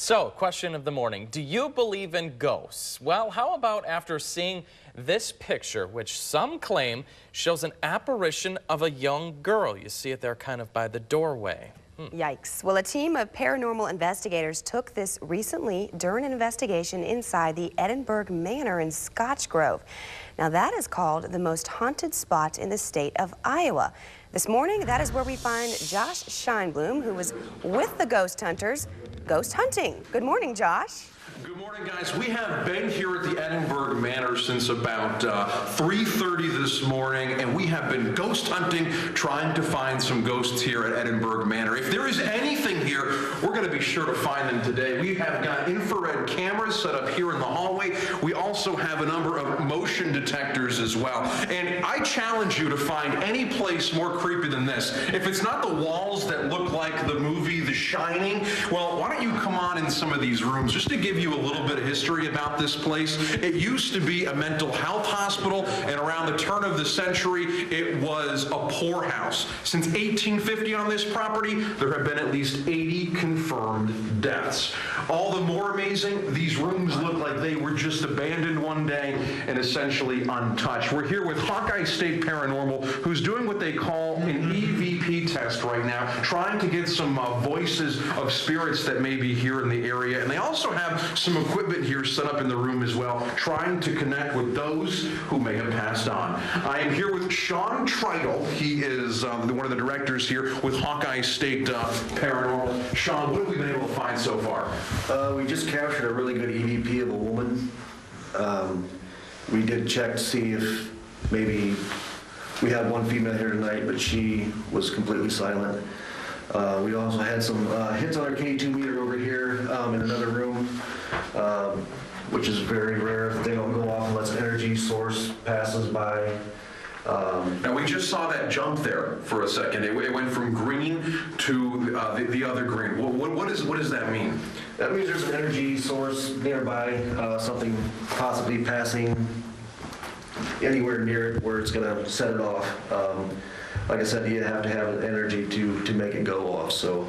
So, question of the morning, do you believe in ghosts? Well, how about after seeing this picture, which some claim shows an apparition of a young girl? You see it there kind of by the doorway. Yikes. Well, a team of paranormal investigators took this recently during an investigation inside the Edinburgh Manor in Scotch Grove. Now, that is called the most haunted spot in the state of Iowa. This morning, that is where we find Josh Scheinblum, who was with the ghost hunters ghost hunting. Good morning, Josh. Good morning, guys. We have been here at the Edinburgh Manor since about 3:30 this morning, and we have been ghost hunting, trying to find some ghosts here at Edinburgh Manor. If there is anything here, we're going to be sure to find them today. We have got infrared cameras set up here in the hallway. We also have a number of motion detectors as well. And I challenge you to find any place more creepy than this. If it's not the walls that look like the movie The Shining, well, why don't you come on in some of these rooms just to give you a little bit of history about this place. It used to be a mental health hospital, and around the turn of the century, it was a poorhouse. Since 1850 on this property, there have been at least 80 confirmed deaths. All the more amazing, these rooms look like they were just abandoned one day and essentially untouched. We're here with Hawkeye State Paranormal, who's doing what they call an EVP test right now, trying to get some voices of spirits that may be here in the area. And they also have some equipment here set up in the room as well, trying to connect with those who may have passed on. I am here with Sean Tritle. He is one of the directors here with Hawkeye State Paranormal. Sean, what have we been able to find so far? We just captured a really good EVP of a woman. We did check to see if maybe we had one female here tonight, but she was completely silent. We also had some hits on our K2 meter over here in another room, which is very rare. They don't go off unless an energy source passes by. Now, we just saw that jump there for a second. It went from green to the other green. What does that mean? That means there's an energy source nearby, something possibly passing anywhere near it where it's going to set it off. Like I said, you have to have energy to make it go off. So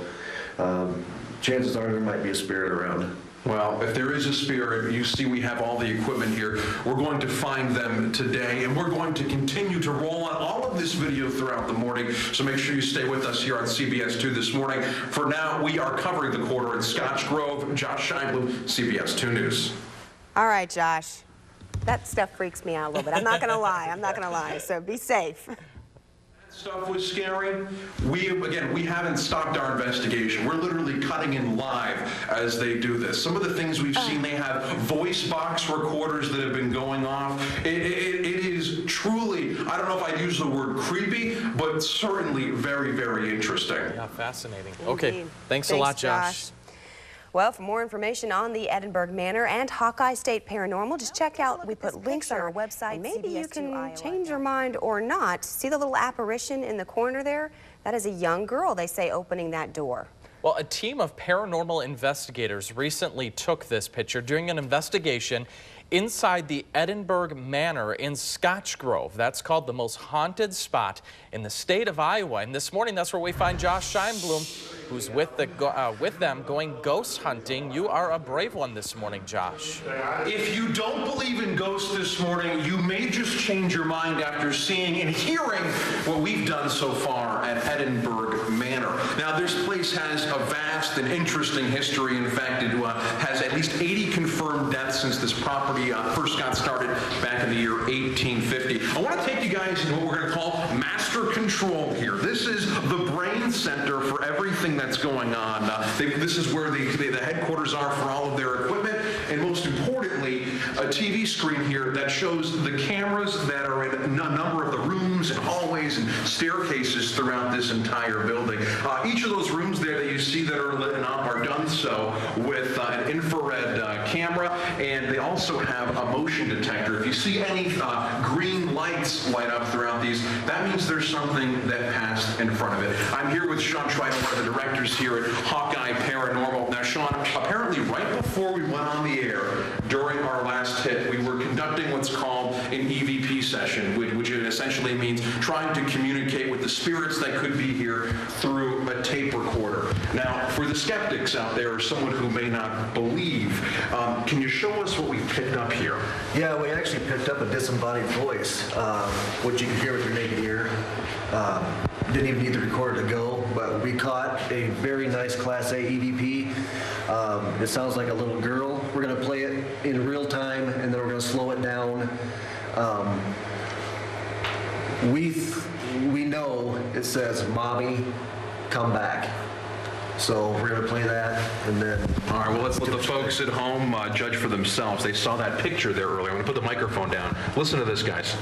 chances are there might be a spirit around. Well, if there is a spirit, you see we have all the equipment here. We're going to find them today, and we're going to continue to roll on all of this video throughout the morning, so make sure you stay with us here on CBS 2 this morning. For now, we are covering the quarter in Scotch Grove. Josh Scheinblum, CBS 2 News. All right, Josh. That stuff freaks me out a little bit. I'm not going to lie. I'm not going to lie. So be safe. Stuff was scary. We haven't stopped our investigation. We're literally cutting in live as they do this. Some of the things we've seen, they have voice box recorders that have been going off. It is truly, I don't know if I'd use the word creepy, but certainly very, very interesting. Yeah, fascinating. Okay, thanks a lot, Josh. Well, for more information on the Edinburgh Manor and Hawkeye State Paranormal, just check out, we put links on our website. Maybe you can change your mind or not. See the little apparition in the corner there? That is a young girl, they say, opening that door. Well, a team of paranormal investigators recently took this picture during an investigation inside the Edinburgh Manor in Scotch Grove. That's called the most haunted spot in the state of Iowa. And this morning, that's where we find Josh Scheinblum, who's with them going ghost hunting. You are a brave one this morning, Josh. If you don't believe in ghosts this morning, you may just change your mind after seeing and hearing what we've done so far at Edinburgh Manor. Now, this place has a vast and interesting history. In fact, it has at least 80 confirmed deaths since this property first got started back in the year 1850. I want to take you guys into what we're going to call master control here. This is the brain center for everything that's going on. This is where the headquarters are for all of their equipment, and most importantly, a TV screen here that shows the cameras that are in a number of the rooms and hallways and staircases throughout this entire building. Each of those rooms there that you see that are lit up are done so with an infrared camera, and they also have a motion detector. If you see any green lights light up throughout these, that means there's something that passed in front of it. I'm here with Sean Tritle, one of the directors here at Hawkeye Paranormal. Now, Sean, apparently right before we went on the air, during our last hit, we were conducting what's called an EVP session, which essentially means trying to communicate with the spirits that could be here through a tape recorder. Now, for the skeptics out there, or someone who may not believe, can you show us what we picked up here? Yeah, we actually picked up a disembodied voice, which you can hear with your naked ear. Didn't even need the recorder to go, but we caught a very nice Class A EVP. It sounds like a little girl. We're going to play it in real time, and then we're going to slow it down. We know it says, "Mommy, come back." So we're going to play that, and then... All right, well, let's let the folks at home judge for themselves. They saw that picture there earlier. I'm going to put the microphone down. Listen to this, guys.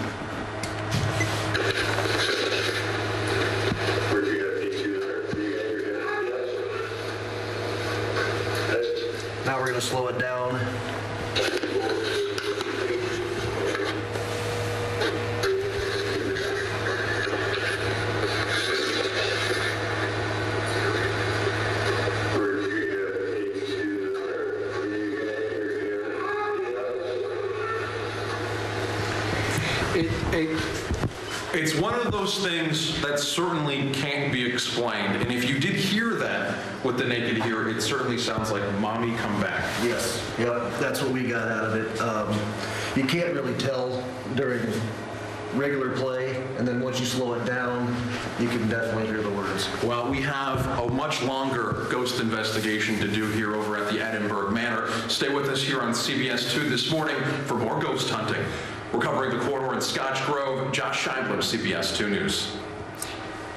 Now we're going to slow it down. It's one of those things that certainly can't be explained. And if you did hear that with the naked ear, it certainly sounds like "Mommy, come back." Yes, yep, that's what we got out of it. You can't really tell during regular play, and then once you slow it down, you can definitely hear the words. Well, we have a much longer ghost investigation to do here over at the Edinburgh Manor. Stay with us here on CBS 2 this morning for more ghost hunting. We're covering the corridor in Scotch Grove. Josh Scheibler, CBS 2 News.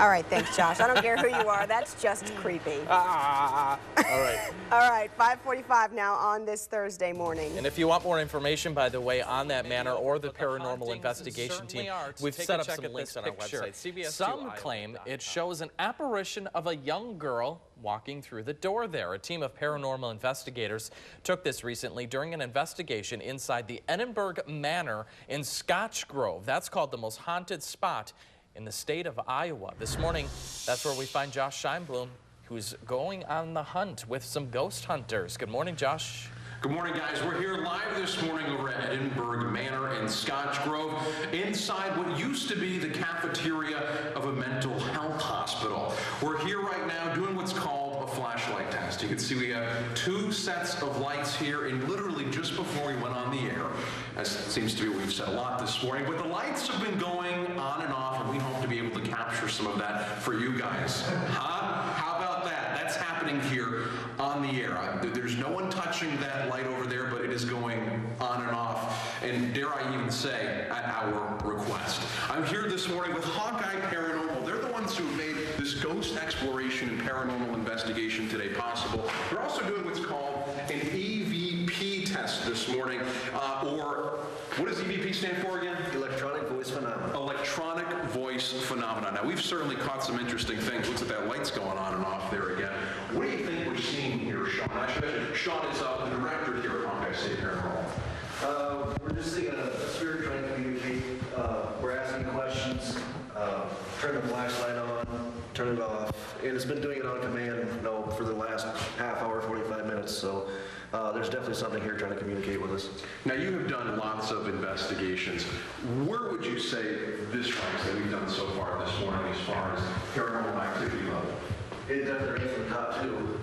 All right, thanks, Josh. I don't care who you are. That's just creepy. All right. All right, 5:45 now on this Thursday morning. And if you want more information, by the way, on that manor or the paranormal investigation team, we've set up some links on our website. Some claim it shows an apparition of a young girl walking through the door there. A team of paranormal investigators took this recently during an investigation inside the Edinburgh Manor in Scotch Grove. That's called the most haunted spot in the state of Iowa. This morning, that's where we find Josh Scheibler, who's going on the hunt with some ghost hunters. Good morning, Josh. Good morning, guys. We're here live this morning over at Edinburgh Manor in Scotch Grove, inside what used to be the cafeteria of a mental health hospital. We're here right now doing what's called a flashlight test. You can see we have 2 sets of lights here, and literally just before we went on the air, as seems to be what we've said a lot this morning, but the lights have been going on and off, and we hope to be able to capture some of that for you guys. How about that? That's happening here on the air. There's no one touching that light over there, but it is going on and off, and dare I even say, at our request. I'm here this morning with Hawkeye Paranormal. They're the ones who made this ghost exploration and paranormal investigation today possible. They're also doing what's called an EVP test this morning, or what does EVP stand for again? Electronic voice phenomena. Electronic voice phenomena. Now, we've certainly caught some interesting things. Looks like that light's going on and off there again. What do you think we're seeing here, Sean? Sean is the director here at Hawkeye State Paranormal. We're just seeing a spirit trying to communicate. We're asking questions, turn the flashlight on, turn it off, and it's been doing it on command for the last half hour, 45 minutes, so there's definitely something here trying to communicate with us. Now, you have done lots of investigations. Where would you say this ranks that we've done so far this morning as far as paranormal activity level? It definitely ranks in the top 2.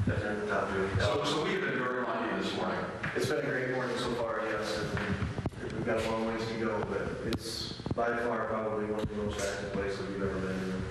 Definitely in the top 2. So we have been very lucky this morning. It's been a great morning so far, yes. And we've got a long ways to go, but it's by far probably one of the most active places we've ever been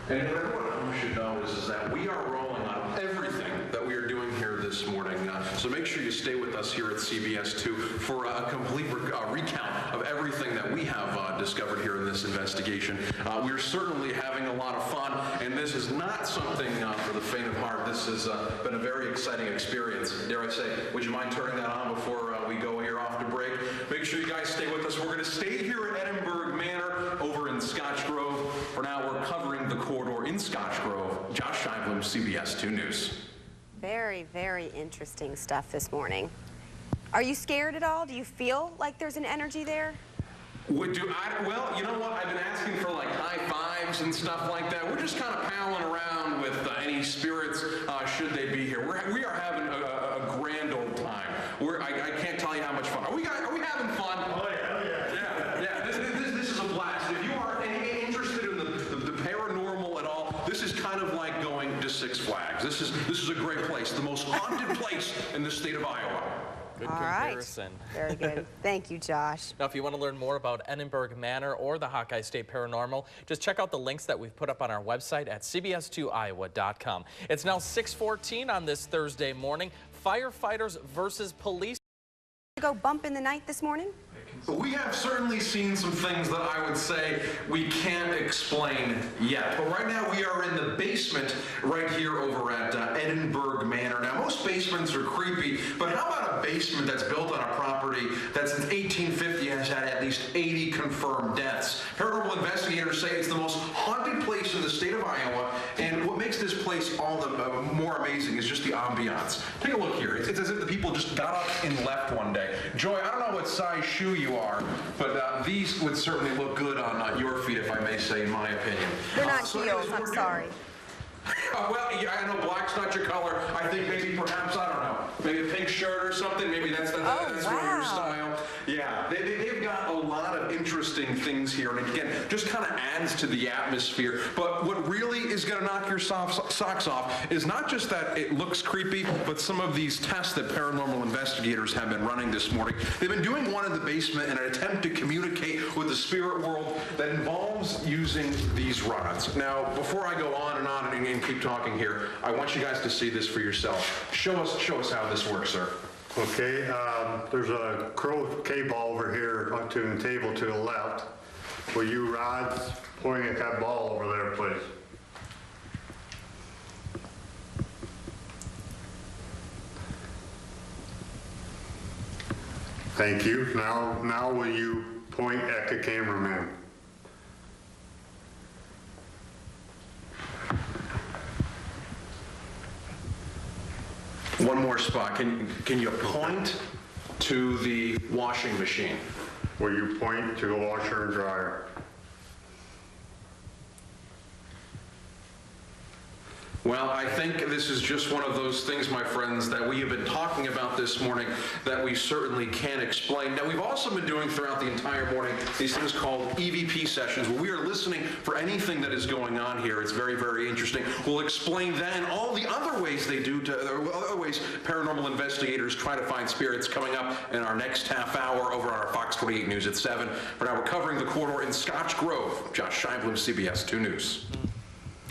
in. And everyone at home should know is that we are rolling on everything that we are doing here this morning. So make sure you stay with us here at CBS 2 for a complete recount of everything that we have discovered here in this investigation. We're certainly having a lot of fun, and this is not something for the faint of heart. This has been a very exciting experience. Dare I say, would you mind turning that on before we go here off to break? Make sure you guys stay with us. We're going to stay here at Edinburgh Manor over in Scotch Grove. For now, we're covering the corridor in Scotch Grove. Josh Scheibler, CBS 2 News. Very, very interesting stuff this morning. Are you scared at all? Do you feel like there's an energy there? Well, you know what? I've been asking for like high fives and stuff like that. We're just kind of palling around with any spirits should they be here. We are having a grand old time. I can't tell you is a great place, the most haunted place in the state of Iowa. Good All comparison. right. Very good. Thank you, Josh. Now, if you want to learn more about Edinburgh Manor or the Hawkeye State Paranormal, just check out the links that we've put up on our website at cbs2iowa.com. It's now 6:14 on this Thursday morning. Firefighters versus police. Go bump in the night this morning? We have certainly seen some things that I would say we can't explain yet. But right now we are in the basement right here over at Edinburgh Manor. Now most basements are creepy, but how about a basement that's built on a property that since 1850 has had at least 80 confirmed deaths? Paranormal investigators say it's the most haunted place in the state of Iowa, and what makes this place all the more amazing is just the ambiance. Take a look here. It's as if the people just got up and left one day. Joy, I don't know what size shoe you are, but these would certainly look good on your feet, if I may say, in my opinion. They're not heels, I'm sorry. Well, yeah, I know black's not your color. I think maybe perhaps, I don't know, maybe a pink shirt or something. Maybe that's more your style. Yeah, they've got a lot of interesting things here. And again, just kind of adds to the atmosphere. But what really is going to knock your socks off is not just that it looks creepy, but some of these tests that paranormal investigators have been running this morning. They've been doing one in the basement in an attempt to communicate with the spirit world that involves using these rods. Now, before I go on and keep talking here, I want you guys to see this for yourself. Show us how this works, sir. Okay, there's a croquet ball over here onto the table to the left. Will you rods pointing at that ball over there, please? Thank you. Now will you point at the cameraman? One more spot. Can you point to the washing machine? Will you point to the washer and dryer? Well, I think this is just one of those things, my friends, that we have been talking about this morning that we certainly can't explain. Now, we've also been doing throughout the entire morning these things called EVP sessions, where we are listening for anything that is going on here. It's very, very interesting. We'll explain that and all the other ways other ways paranormal investigators try to find spirits coming up in our next half hour over on our Fox 28 News at 7. For now, we're covering the corridor in Scotch Grove. Josh Scheinblum, CBS 2 News.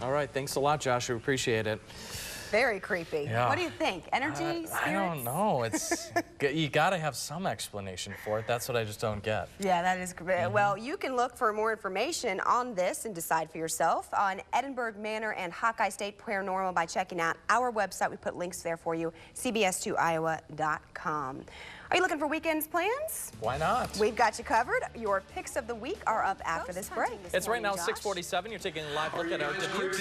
All right, thanks a lot, Josh. We appreciate it. Very creepy. Yeah. What do you think? Energy, spirits? I don't know. It's you got to have some explanation for it. That's what I just don't get. Yeah, that is great. Well, you can look for more information on this and decide for yourself on Edinburgh Manor and Hawkeye State Paranormal by checking out our website. We put links there for you, cbs2iowa.com. Are you looking for weekends plans? Why not? We've got you covered. Your picks of the week are up after this break. It's right now 6:47. You're taking a live look at our debut.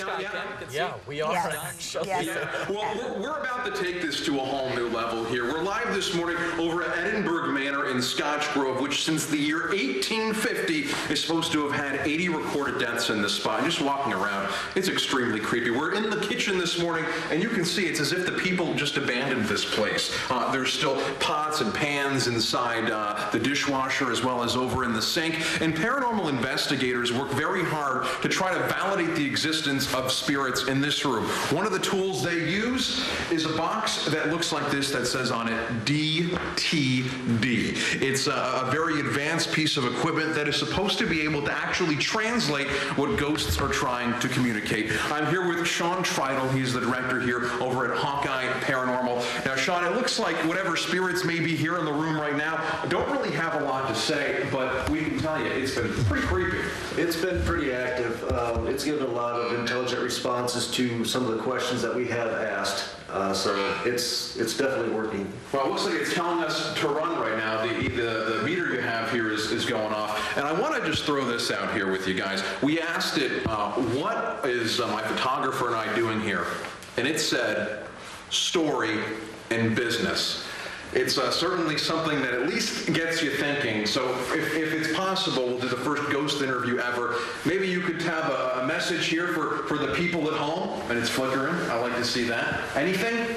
Yeah, we are. Yes. Actually. Yes. Yeah. Well, we're about to take this to a whole new level here. We're live this morning over at Edinburgh Manor in Scotch Grove, which since the year 1850 is supposed to have had 80 recorded deaths in this spot. And just walking around, it's extremely creepy. We're in the kitchen this morning, and you can see it's as if the people just abandoned this place. There's still pots and pans inside the dishwasher as well as over in the sink. And paranormal investigators work very hard to try to validate the existence of spirits in this room. One of the tools they use is a box that looks like this that says on it DTD. It's a very advanced piece of equipment that is supposed to be able to actually translate what ghosts are trying to communicate. I'm here with Sean Treidel. He's the director here over at Hawkeye Paranormal. Now, Sean, it looks like whatever spirits may be here in the room right now don't really have a lot to say, but we can tell you it's been pretty creepy. It's been pretty active. It's given a lot of intelligent responses to some of the questions that we have asked. So it's definitely working. Well, it looks like it's telling us to run right now. The meter you have here is going off. And I want to just throw this out here with you guys. We asked it, what is my photographer and I doing here? And it said, story and business. It's certainly something that at least gets you thinking. So if it's possible, we'll do the first ghost interview ever. Maybe you could have a message here for the people at home. And it's flickering. I like to see that. Anything?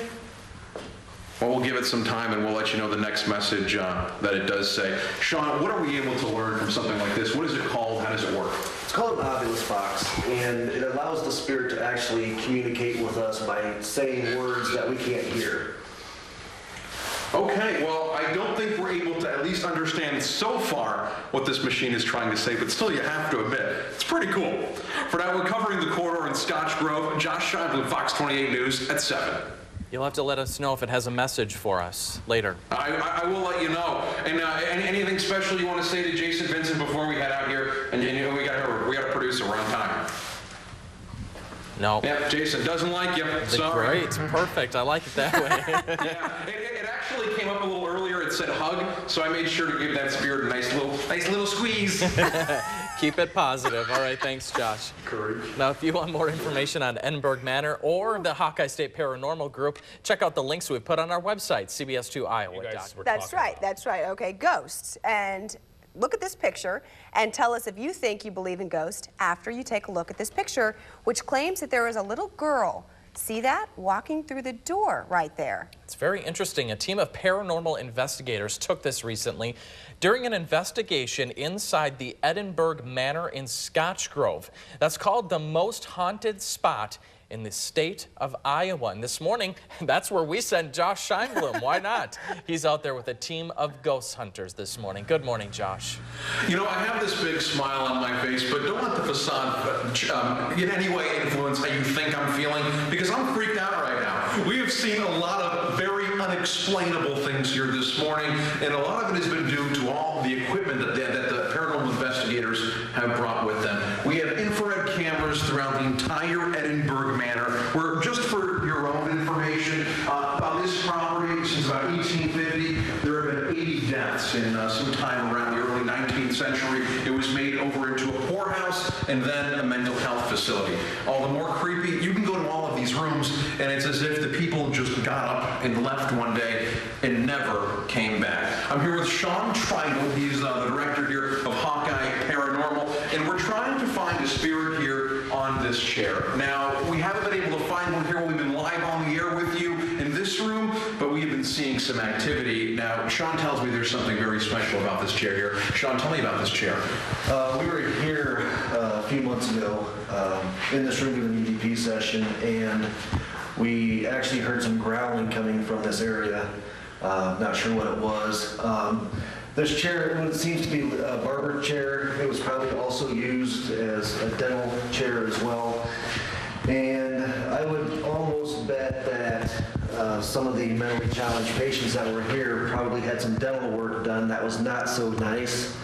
Well, we'll give it some time and we'll let you know the next message that it does say. Sean, what are we able to learn from something like this? What is it called? How does it work? It's called an ovulus box, and it allows the spirit to actually communicate with us by saying words that we can't hear. Okay, well, I don't think we're able to at least understand so far what this machine is trying to say, but still you have to admit, it's pretty cool. For now, we're covering the corridor in Scotch Grove. Josh Scheibel, Fox 28 News at 7. You'll have to let us know if it has a message for us later. I will let you know. And anything special you want to say to Jason Vincent before we head out here? And you know, we got a producer. We're on time. No. Yeah, Jason doesn't like you. Sorry. Great, perfect. I like it that way. Yeah, it actually came up a little earlier. It said hug, so I made sure to give that spirit a nice little squeeze. Keep it positive. All right, thanks, Josh. Courage. Now, if you want more information on Edinburgh Manor or the Hawkeye State Paranormal Group, check out the links we've put on our website, cbs2iowa.com. That's right. Okay, ghosts. And look at this picture and tell us if you think you believe in ghosts after you take a look at this picture, which claims that there is a little girl. See that? Walking through the door right there. It's very interesting. A team of paranormal investigators took this recently during an investigation inside the Edinburgh Manor in Scotch Grove. That's called the most haunted spot in the state of Iowa. And this morning, that's where we sent Josh Scheinblum. Why not? He's out there with a team of ghost hunters this morning. Good morning, Josh. You know, I have this big smile on my face, but don't let the facade in any way influence how you think I'm feeling, because I'm freaked out right now. We have seen a lot of very unexplainable things here this morning, and a lot of it has been due to all the equipment that the paranormal investigators have brought with them. We have infrared cameras throughout the entire Edinburgh Manor, where, just for your own information, on this property since about 1850, there have been 80 deaths in some time around the early 19th century. It was made over into a poorhouse and then a mental health facility. All the more creepy, you can go to all of these rooms and it's as if the people just got up and left one day and never came back. I'm here with Sean Treidel. He's the director here of Hawkeye Paranormal, and we're trying to find a spirit here on this chair. Now, we haven't been able to find one here when we've been live on the air with you in this room, but we've been seeing some activity. Now, Sean tells me there's something very special about this chair here. Sean, tell me about this chair. We were here a few months ago in this room doing an EVP session, and we actually heard some growling coming from this area. Not sure what it was. This chair, it seems to be a barber chair. It was probably also used as a dental chair as well. And I would almost bet that some of the mentally challenged patients that were here probably had some dental work done that was not so nice.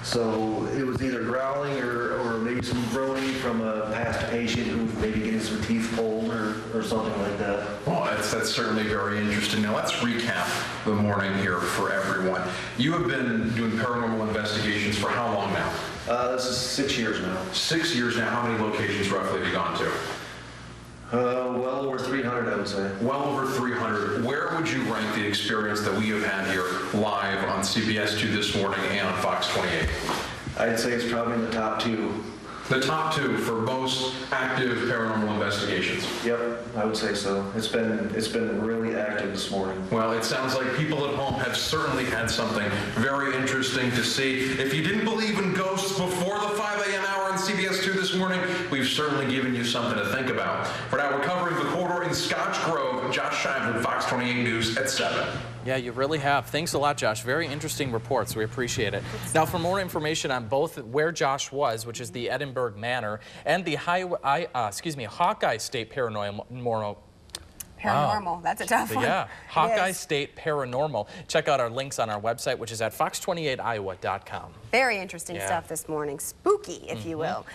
So it was either growling or maybe some groaning from a past patient who maybe getting some teeth pulled or something like that. Well, that's certainly very interesting. Now, let's recap the morning here for everyone. You have been doing paranormal investigations for how long now? This is 6 years now. 6 years now. How many locations roughly have you gone to? Well over 300, I would say. Well over 300. Where would you rank the experience that we have had here live on CBS 2 this morning and on Fox 28? I'd say it's probably in the top two. The top two for most active paranormal investigations. Yep, I would say so. It's been really active this morning. Well, it sounds like people at home have certainly had something very interesting to see. If you didn't believe in ghosts before the 5 a.m. hour on CBS 2 this morning, we've certainly given you something to think about. For now, we're covering the corridor in Scotch Grove. Josh Scheibel, Fox 28 News at 7. Yeah, you really have. Thanks a lot, Josh. Very interesting reports. We appreciate it. Now, for more information on both where Josh was, which is the Edinburgh Manor, and the Hawkeye State Paranormal. Paranormal, that's a tough one. Yeah, Hawkeye State Paranormal. Check out our links on our website, which is at fox28iowa.com. Very interesting stuff this morning. Spooky, if you will.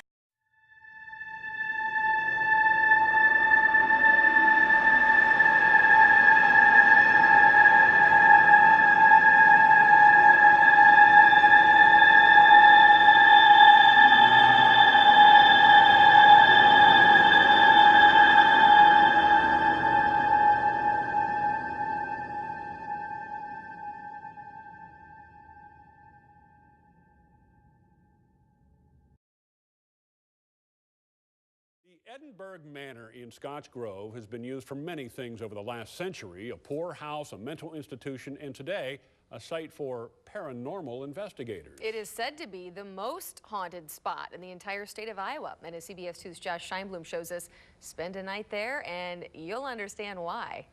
Edinburgh Manor in Scotch Grove has been used for many things over the last century: a poorhouse, a mental institution, and today, a site for paranormal investigators. It is said to be the most haunted spot in the entire state of Iowa. And as CBS 2's Josh Scheinblum shows us, spend a night there and you'll understand why.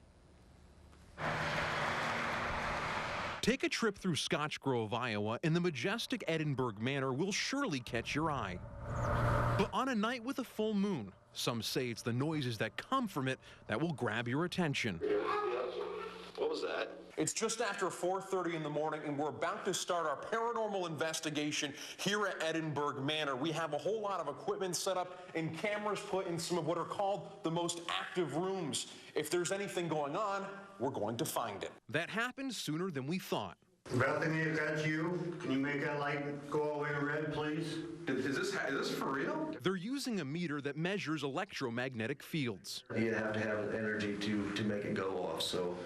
Take a trip through Scotch Grove, Iowa, and the majestic Edinburgh Manor will surely catch your eye. But on a night with a full moon, some say it's the noises that come from it that will grab your attention. What was that? It's just after 4:30 in the morning, and we're about to start our paranormal investigation here at Edinburgh Manor. We have a whole lot of equipment set up and cameras put in some of what are called the most active rooms. If there's anything going on, we're going to find it. That happened sooner than we thought. Bethany, is that you? Can you make that light go all the way to red, please? Is this for real? They're using a meter that measures electromagnetic fields. You have to have energy to make it go off, so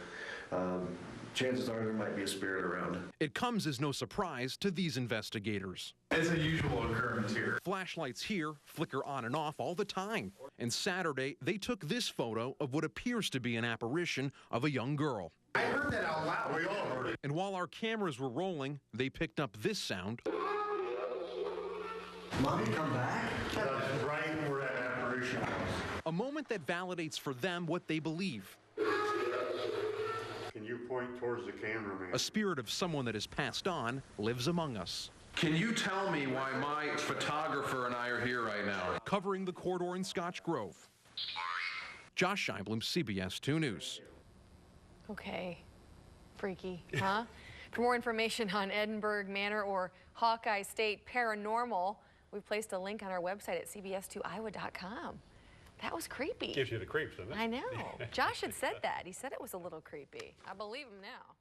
chances are there might be a spirit around. It comes as no surprise to these investigators. It's a usual occurrence here. Flashlights here flicker on and off all the time. And Saturday, they took this photo of what appears to be an apparition of a young girl. I heard that out loud. We all heard it. And while our cameras were rolling, they picked up this sound. Mommy, come back? That's right where that apparition was. A moment that validates for them what they believe. Can you point towards the cameraman? A spirit of someone that has passed on lives among us. Can you tell me why my photographer and I are here right now? Covering the corridor in Scotch Grove. Josh Scheinblum, CBS 2 News. Okay, freaky, huh? For more information on Edinburgh Manor or Hawkeye State Paranormal, we've placed a link on our website at cbs2iowa.com. That was creepy. Gives you the creeps, doesn't it? I know. Josh had said that. He said it was a little creepy. I believe him now.